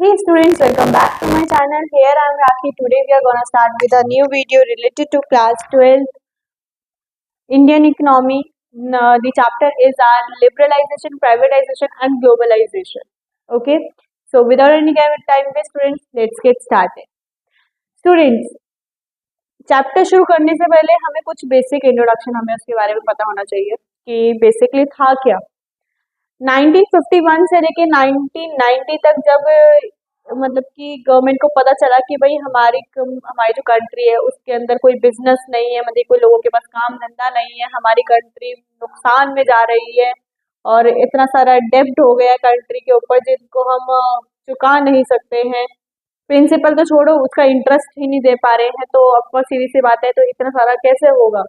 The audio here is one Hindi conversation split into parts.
Hey students, welcome back to my channel. Here I am Rakhi. Today we are gonna start with a new video related to class 12 Indian economy. The chapter is our liberalization, privatization and globalization. Okay, so without any kind of time waste, students, let's get started. Students, chapter शुरू करने से पहले हमें कुछ बेसिक इंट्रोडक्शन हमें उसके बारे में पता होना चाहिए कि बेसिकली था क्या। 1951 से लेके 1990 तक जब मतलब कि गवर्नमेंट को पता चला कि भाई हमारी जो कंट्री है उसके अंदर कोई बिजनेस नहीं है, मतलब कोई लोगों के पास काम धंधा नहीं है, हमारी कंट्री नुकसान में जा रही है और इतना सारा डेब्ट हो गया कंट्री के ऊपर जिनको हम चुका नहीं सकते हैं। प्रिंसिपल तो छोड़ो, उसका इंटरेस्ट ही नहीं दे पा रहे हैं, तो ऑफकोर्स सीधी सी बात है, तो इतना सारा कैसे होगा।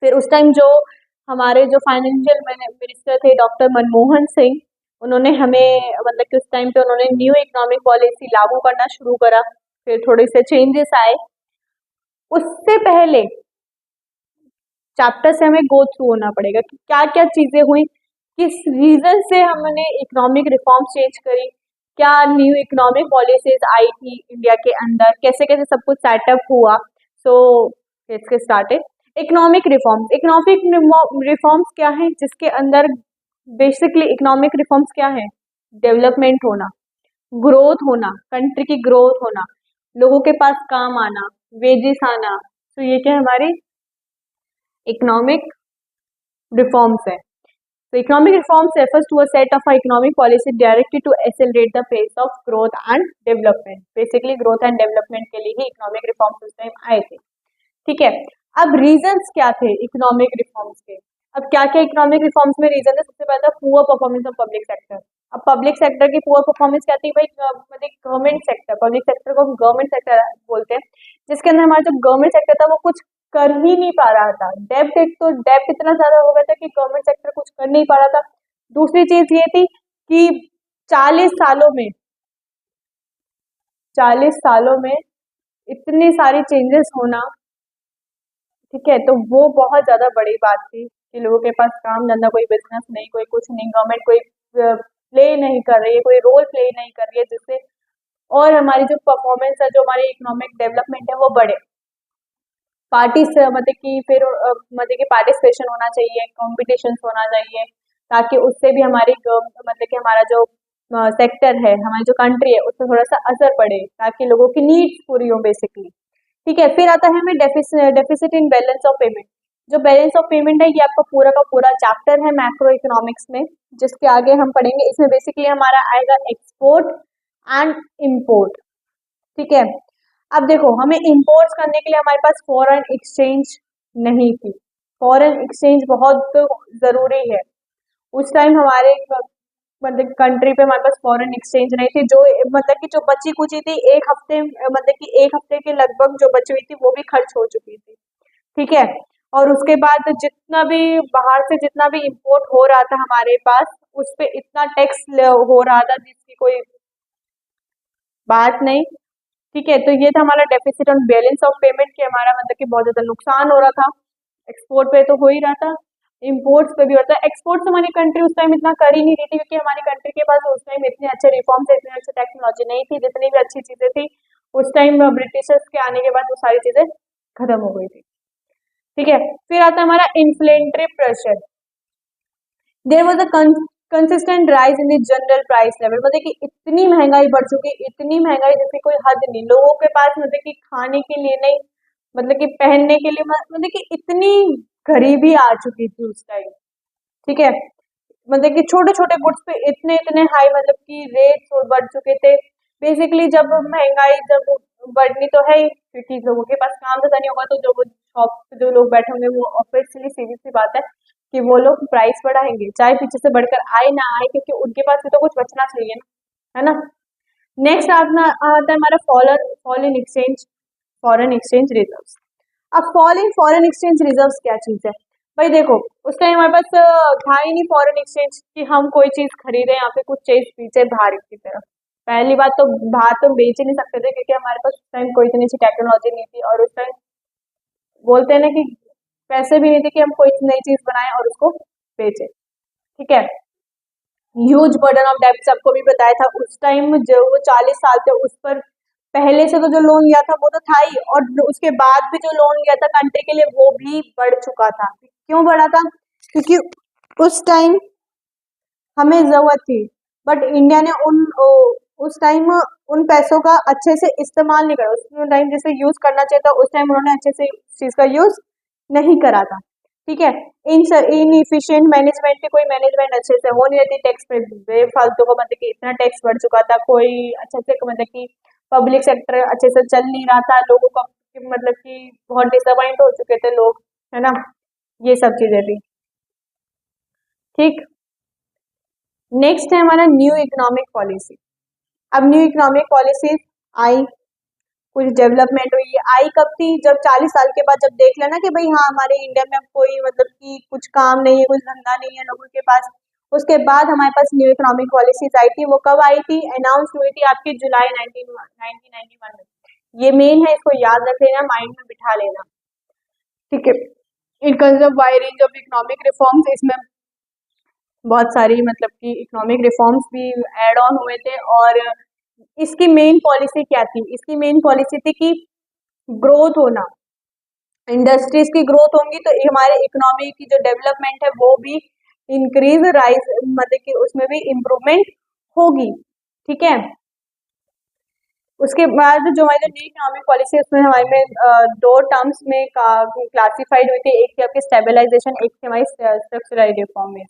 फिर उस टाइम जो हमारे जो फाइनेंशियल मिनिस्टर थे डॉक्टर मनमोहन सिंह, उन्होंने हमें मतलब कि उस टाइम पे उन्होंने न्यू इकोनॉमिक पॉलिसी लागू करना शुरू करा। फिर थोड़े से चेंजेस आए। उससे पहले चैप्टर से हमें गो थ्रू होना पड़ेगा कि क्या क्या चीजें हुई, किस रीजन से हमने इकोनॉमिक रिफॉर्म चेंज करी, क्या न्यू इकोनॉमिक पॉलिसीज आई थी इंडिया के अंदर, कैसे कैसे सब कुछ सेटअप हुआ। So let's get started. Economic reforms क्या है, जिसके अंदर बेसिकली इकोनॉमिक रिफॉर्म्स क्या है, डेवलपमेंट होना, ग्रोथ होना, कंट्री की ग्रोथ होना, लोगों के पास काम आना, वेजेस आना। तो ये क्या हमारी इकोनॉमिक रिफॉर्म्स है। So economic reforms refers to a set of economic policy directed to accelerate the pace of growth and development. Basically growth and development के लिए ही economic reforms उस टाइम आए थे। ठीक है, अब रीजंस क्या थे इकोनॉमिक रिफॉर्म्स के। अब क्या क्या इकोनॉमिक रिफॉर्म्स में रीजन है, सबसे पहला poor performance of public sector. अब पब्लिक सेक्टर की पुअर परफॉर्मेंस क्या थी भाई, मतलब गवर्नमेंट सेक्टर, पब्लिक सेक्टर को गवर्नमेंट सेक्टर बोलते हैं, जिसके अंदर हमारा जो गवर्नमेंट सेक्टर था वो कुछ कर ही नहीं पा रहा था। डेब्ट, एक तो डेब्ट इतना ज्यादा हो गया था कि गवर्नमेंट सेक्टर कुछ कर नहीं पा रहा था। दूसरी चीज ये थी कि 40 सालों में 40 सालों में इतनी सारी चेंजेस होना, ठीक है, तो वो बहुत ज्यादा बड़ी बात थी कि लोगों के पास काम धंधा, कोई बिजनेस नहीं, कोई कुछ नहीं, गवर्नमेंट कोई प्ले नहीं कर रही है, कोई रोल प्ले नहीं कर रही है, जिससे और हमारी जो परफॉर्मेंस है, जो हमारी इकोनॉमिक डेवलपमेंट है वो बढ़े। पार्टी से मतलब कि फिर मतलब कि पार्टिसिपेशन होना चाहिए, कॉम्पिटिशन होना चाहिए, ताकि उससे भी हमारी मतलब कि हमारा जो सेक्टर है, हमारी जो कंट्री है, उससे थोड़ा सा असर पड़े, ताकि लोगों की नीड्स पूरी हो बेसिकली। ठीक है, फिर आता है हमें deficit in balance of payment. जो बैलेंस ऑफ पेमेंट है ये आपका पूरा का पूरा चैप्टर है मैक्रो इकोनॉमिक्स में, जिसके आगे हम पढ़ेंगे। इसमें बेसिकली हमारा आएगा एक्सपोर्ट एंड इम्पोर्ट। ठीक है, अब देखो, हमें इंपोर्ट्स करने के लिए हमारे पास फॉरेन एक्सचेंज नहीं थी। फॉरेन एक्सचेंज बहुत जरूरी है। उस टाइम हमारे मतलब कंट्री पे हमारे पास फॉरेन एक्सचेंज नहीं थी, जो मतलब कि जो बची कुची थी, एक हफ्ते मतलब कि एक हफ्ते के लगभग जो बची हुई थी वो भी खर्च हो चुकी थी। ठीक है, और उसके बाद जितना भी बाहर से जितना भी इंपोर्ट हो रहा था हमारे पास, उस पे इतना टैक्स हो रहा था जिसकी कोई बात नहीं। ठीक है, तो ये था हमारा deficit on balance of payment, कि हमारा मतलब कि बहुत ज्यादा नुकसान हो रहा था। एक्सपोर्ट पे तो हो ही रहा था, इम्पोर्ट्स पे भी होता है। एक्सपोर्ट्स हमारी कंट्री उस टाइम इतना कर ही नहीं रही थी, क्योंकि हमारी कंट्री के पास उस टाइम इतने अच्छे रिफॉर्म्स, इतनी अच्छी टेक्नोलॉजी नहीं थी, जितनी भी अच्छी चीजें थी उस टाइम ब्रिटिशर्स के आने के बाद वो सारी चीजें खत्म हो गई थी। ठीक है, फिर आता है हमारा inflationary pressure. There was a consistent rise in the general price level. मतलब कि इतनी महंगाई बढ़ चुकी, इतनी महंगाई जिसकी कोई हद नहीं, लोगों के पास मतलब कि खाने के लिए नहीं, मतलब कि पहनने के लिए, मतलब कि इतनी गरीबी आ चुकी थी उस टाइम। ठीक है, मतलब कि छोटे छोटे गुड्स पे इतने इतने हाई मतलब कि रेट बढ़ चुके थे। बेसिकली जब महंगाई जब बढ़नी तो है ही, क्योंकि लोगों के पास काम धंधा नहीं होगा, तो जो शॉप पे जो लोग बैठे होंगे वो ऑब्वियसली सीधी सी बात है कि वो लोग प्राइस बढ़ाएंगे, चाहे पीछे से बढ़कर आए ना आए, क्योंकि उनके पास भी तो कुछ बचना चाहिए ना, है ना। नेक्स्ट आता है हमारा foreign exchange, foreign exchange reserves. अब फॉरेन एक्सचेंज रिजर्व्स क्या चीज है भाई। देखो, उस टाइम हमारे पास था ही नहीं फॉरेन एक्सचेंज कि हम कोई चीज खरीदें या फिर कुछ चीज बेचे बाहर की तरफ। पहली बात तो बाहर तो बेच ही नहीं सकते थे, क्योंकि हमारे पास उस टाइम कोई इतनी अच्छी टेक्नोलॉजी नहीं थी, और उस टाइम बोलते हैं ना कि पैसे भी नहीं थे कि हम कोई नई चीज बनाएं और उसको बेचें। ठीक है, ह्यूज बर्डन ऑफ डेब्ट सबको भी बताया था उस टाइम, जो वो 40 साल थे उस पर पहले से तो जो लोन लिया था वो तो था ही, और उसके बाद भी जो लोन लिया था कंट्री के लिए वो भी बढ़ चुका था। क्यों बढ़ा था? क्योंकि उस टाइम हमें जरूरत थी, बट इंडिया ने उस टाइम उन पैसों का अच्छे से इस्तेमाल नहीं करा। उस टाइम जैसे यूज करना चाहिए था उस टाइम उन्होंने अच्छे से उस चीज का यूज नहीं करा था। ठीक है, इनइफिशिएंट मैनेजमेंट की कोई मैनेजमेंट अच्छे से हो नहीं रही थी, टैक्स पे बेफालतू को मतलब कि इतना टैक्स बढ़ चुका था, कोई अच्छे से मतलब कि पब्लिक सेक्टर अच्छे से चल नहीं रहा था, लोगों का मतलब कि बहुत डिसअपॉइंट हो चुके थे लोग, है ना, ये सब चीजें थी। ठीक, नेक्स्ट है हमारा न्यू इकोनॉमिक पॉलिसी। अब न्यू इकोनॉमिक पॉलिसी आई, कुछ डेवलपमेंट हुई। आई कब थी? जब 40 साल के बाद जब देख लेना कि भाई हाँ हमारे इंडिया में अब कोई मतलब कि कुछ काम नहीं है, कुछ धंधा नहीं है लोगों के पास, उसके बाद हमारे पास न्यू इकोनॉमिक पॉलिसीज आई थी। वो कब आई थी? अनाउंस हुई थी आपकी जुलाई 1991 में। ये मेन है, इसको याद रख लेना, माइंड में बिठा लेना। ठीक है, in terms of wide range of economic reforms, इसमें बहुत सारी मतलब कि इकोनॉमिक रिफॉर्म्स भी एड ऑन हुए थे। और इसकी मेन पॉलिसी क्या थी? इसकी मेन पॉलिसी थी कि ग्रोथ होना, इंडस्ट्रीज की ग्रोथ होंगी तो हमारे इकोनॉमी की जो डेवलपमेंट है वो भी इंक्रीज राइज मतलब कि उसमें भी इम्प्रूवमेंट होगी। ठीक है, उसके बाद जो हमारी न्यू इकोनॉमिक पॉलिसी उसमें हमारे में दो टर्म्स में क्लासिफाइड हुई थी, एक थी आपकी स्टेबलाइजेशन, एक थी हमारी स्ट्रक्चरल रिफॉर्म में।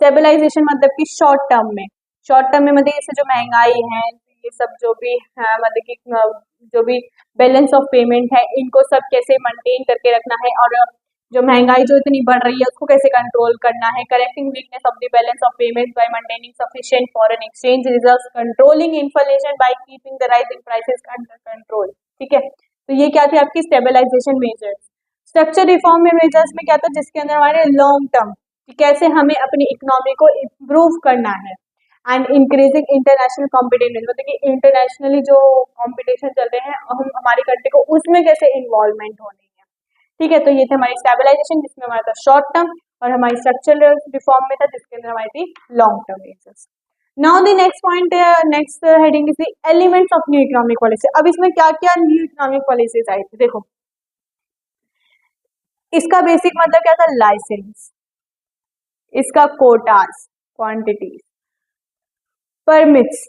स्टेबलाइजेशन मतलब कि शॉर्ट टर्म में, शॉर्ट टर्म में मतलब जैसे जो महंगाई है, ये सब जो भी है मतलब कि जो भी बैलेंस ऑफ पेमेंट है, इनको सब कैसे मेंटेन करके रखना है, और जो महंगाई जो इतनी बढ़ रही है उसको कैसे कंट्रोल करना है, correcting weakness of the balance of payment by maintaining sufficient foreign exchange reserves, controlling inflation by keeping the rising prices under control. ठीक है, तो ये क्या थी आपकी स्टेबलाइजेशन मेजर्स। स्ट्रक्चर रिफॉर्म में मेजर्स में क्या था? जिसके अंदर हमारे लॉन्ग टर्म कैसे हमें अपनी इकोनॉमी को इम्प्रूव करना है, एंड इंक्रीजिंग इंटरनेशनल कॉम्पिटिटिवनेस मतलब कि इंटरनेशनली जो कॉम्पिटिशन चल रहे हैं हम हमारी कंट्री को उसमें कैसे इन्वॉल्वमेंट होनी है। ठीक है, तो ये थे हमारी स्टेबलाइजेशन जिसमें हमारा था शॉर्ट टर्म, और हमारी स्ट्रक्चरल रिफॉर्म में था जिसके अंदर हमारी थी long term measures. Now the next point, next heading is the elements of new economic policy. अब इसमें क्या क्या न्यू इकोनॉमिक पॉलिसीज आई थी? देखो, इसका बेसिक मतलब क्या था? लाइसेंस, इसका कोटास, क्वांटिटीज, परमिट्स,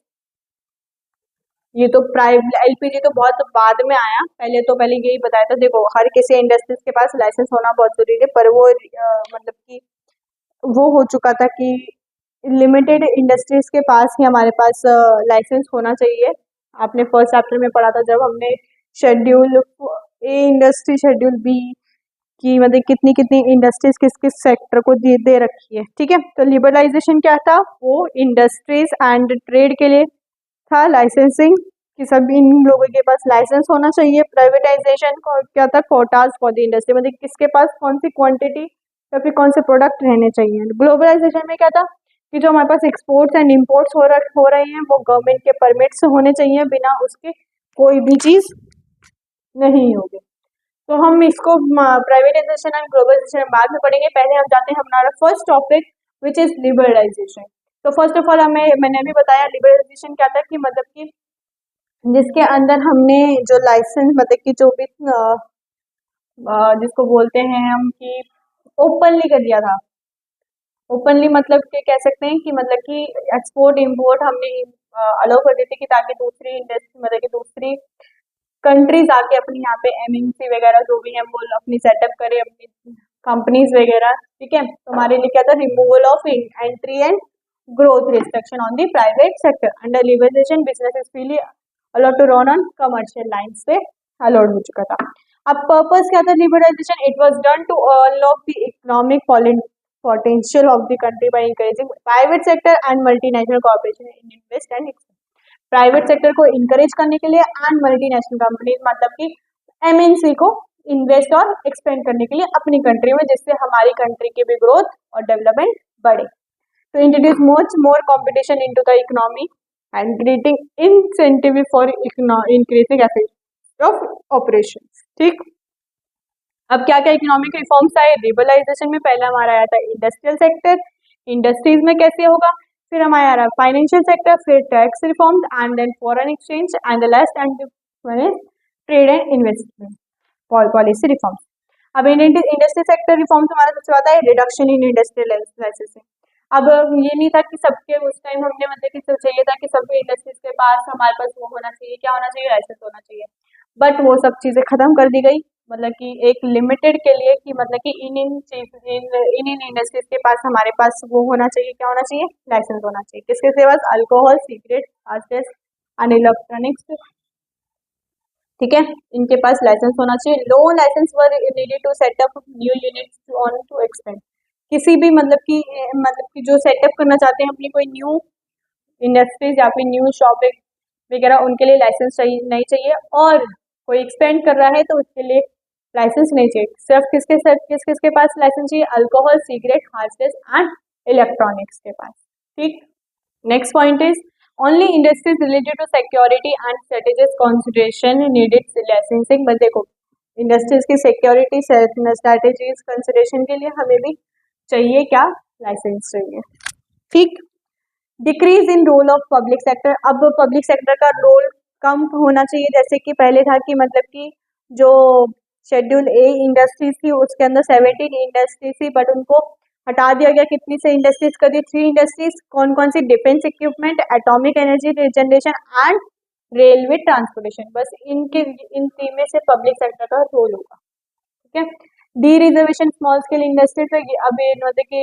ये तो प्राइवेट एलपीजी तो बहुत बाद में आया, पहले यही बताया था। देखो, हर किसी इंडस्ट्रीज के पास लाइसेंस होना बहुत जरूरी है, पर वो मतलब कि वो हो चुका था कि लिमिटेड इंडस्ट्रीज के पास ही हमारे पास लाइसेंस होना चाहिए। आपने फर्स्ट चैप्टर में पढ़ा था जब हमने शेड्यूल ए इंडस्ट्री, शेड्यूल बी की मतलब कितनी कितनी इंडस्ट्रीज किस किस सेक्टर को दे रखी है। ठीक है, तो लिबरलाइजेशन क्या था? वो इंडस्ट्रीज एंड ट्रेड के लिए था, लाइसेंसिंग कि सभी इन लोगों के पास लाइसेंस होना चाहिए। प्राइवेटाइजेशन क्या था? कोटाज फॉर द इंडस्ट्री, मतलब किसके पास कौन सी क्वांटिटी या फिर कौन से प्रोडक्ट रहने चाहिए। ग्लोबलाइजेशन में क्या था? कि जो हमारे पास एक्सपोर्ट्स एंड इम्पोर्ट्स हो रहे हैं वो गवर्नमेंट के परमिट से होने चाहिए, बिना उसके कोई भी चीज नहीं होगी। तो हम इसको प्राइवेटाइजेशन एंड ग्लोबलाइजेशन बाद में पढ़ेंगे, पहले हम जाते हैं हमारा first topic which is liberalization. तो फर्स्ट ऑफ ऑल मैंने अभी बताया लिबरलाइजेशन क्या था, कि मतलब कि जिसके अंदर हमने जो लाइसेंस मतलब कि जो भी जिसको बोलते हैं हम कि ओपनली कर दिया था। ओपनली मतलब कि कह सकते हैं कि मतलब कि एक्सपोर्ट इम्पोर्ट हमने अलाउ कर दी थी, कि ताकि दूसरी इंडस्ट्री मतलब कि दूसरी कंट्रीज आके अपनी यहाँ पे एमएनसी वगैरह जो भी है वो अपनी सेटअप करे, अपनी कंपनीज वगैरह। ठीक है, तो हमारे लिए क्या था? Removal of entry and growth restriction on the private sector under liberalization, business is freely allowed to run on commercial lines पे अलाउड हो चुका था। अब पर्पस क्या था liberalization? It was done to unlock the economic potential of the country by encouraging private sector and multinational corporation in invest and private sector को इंकरेज करने के लिए एंड मल्टीनेशनल कंपनीज मतलब कि एमएनसी को इन्वेस्ट और एक्सपेंड करने के लिए अपनी कंट्री में, जिससे हमारी कंट्री की भी ग्रोथ और डेवलपमेंट बढ़े। तो introduce much more competition into the economy and creating incentive for increasing efficiency of operations. ठीक, अब क्या क्या इकोनॉमिक रिफॉर्म्स आए लिबरलाइजेशन में? पहला हमारा आया था इंडस्ट्रियल सेक्टर, इंडस्ट्रीज में कैसे होगा? फिर हमारा आ रहा है फाइनेंशियल सेक्टर, फिर tax reforms and then foreign exchange and the last and trade and investment policy reforms. अब इंडस्ट्री सेक्टर रिफॉर्म्स हमारा सबसे आता है रिडक्शन इन इंडस्ट्रियल लाइसेंसिंग। अब ये नहीं था कि सबके उस टाइम हमने मतलब कि चाहिए था कि सभी इंडस्ट्रीज के पास हमारे पास वो होना चाहिए, क्या होना चाहिए, लाइसेंस होना चाहिए, बट वो सब चीज़ें खत्म कर दी गई, मतलब कि एक लिमिटेड के लिए कि मतलब कि इन इंडस्ट्रीज के पास हमारे पास वो होना चाहिए, क्या होना चाहिए, लाइसेंस होना चाहिए। किसके पास, alcohol, cigarette, fastest and electronics, ठीक है, इनके पास लाइसेंस होना चाहिए। लो licence were needed to set up new units on to expand. किसी भी मतलब कि जो सेटअप करना चाहते हैं अपनी कोई न्यू इंडस्ट्रीज या फिर न्यू शॉप वगैरह, उनके लिए लाइसेंस नहीं चाहिए, और कोई एक्सपेंड कर रहा है तो उसके लिए लाइसेंस नहीं चाहिए। सिर्फ किसके पास लाइसेंस चाहिए, alcohol, cigarette, hardware and electronics के पास। ठीक, next point is only industries related to security and strategic consideration needed licensing. बस देखो, इंडस्ट्रीज की सिक्योरिटी स्ट्रेटेजीज कंसिडरेशन के लिए हमें भी चाहिए क्या, लाइसेंस चाहिए। ठीक, decrease in role of public sector. अब पब्लिक सेक्टर का रोल कम होना चाहिए, जैसे कि पहले था कि मतलब कि जो शेड्यूल ए इंडस्ट्रीज थी उसके अंदर 17 इंडस्ट्रीज थी, बट उनको हटा दिया गया। कितनी से इंडस्ट्रीज कर दी, 3 इंडस्ट्रीज। कौन कौन सी, defence equipment, atomic energy generation and railway transportation. बस इन 3 में से पब्लिक सेक्टर का रोल होगा। ठीक है, D reservation small scale industries. अब मतलब कि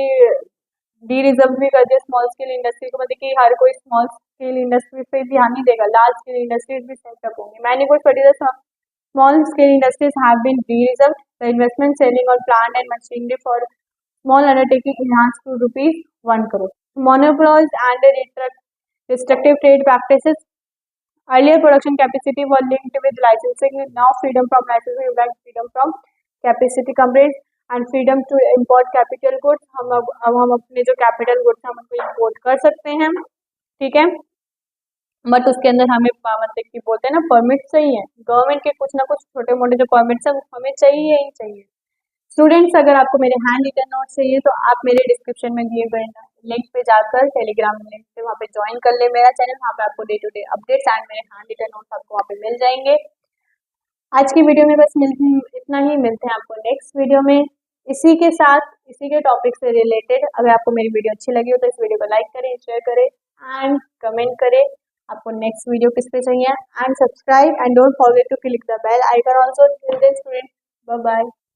डी रिजर्व भी कर दिया स्मॉल स्केल इंडस्ट्री को, मतलब कि हर कोई स्मॉल स्केल इंडस्ट्री पे ध्यान नहीं देगा, लार्ज स्केल इंडस्ट्रीज भी सेटअप होंगी। Many good fertilizer small scale industries have been dereserve. The investment ceiling on plant and machinery for small undertaking enhanced to ₹1 crore. Monopolies and restrictive trade practices. Earlier production capacity was linked with licensing. Now freedom from licensing like freedom from capacity constraints and freedom to import capital goods. अब हम अपने जो कैपिटल गुड्स हम उनको इम्पोर्ट कर सकते हैं। ठीक है, बट उसके अंदर हमें मतलब कि बोलते हैं ना, परमिट चाहिए। गवर्नमेंट के कुछ ना कुछ छोटे मोटे जो परमिट्स हैं वो हमें चाहिए ही चाहिए। स्टूडेंट्स, अगर आपको मेरे हैंड रिटन नोट चाहिए तो आप मेरे डिस्क्रिप्शन में दिए गए लिंक पे जाकर टेलीग्राम लिंक पे वहाँ पे ज्वाइन कर ले मेरा चैनल। वहाँ पे आपको day to day updates and मेरे हैंड रिटन नोट्स आपको वहाँ पे मिल जाएंगे। आज की वीडियो में बस इतना ही, मिलते हैं आपको नेक्स्ट वीडियो में इसी के साथ, इसी के टॉपिक से रिलेटेड। अगर आपको मेरी वीडियो अच्छी लगी हो तो इस वीडियो को लाइक करें, शेयर करें एंड कमेंट करें आपको नेक्स्ट वीडियो किस पे चाहिए, and subscribe and don't forget to click the bell icon also. Till then student, bye bye.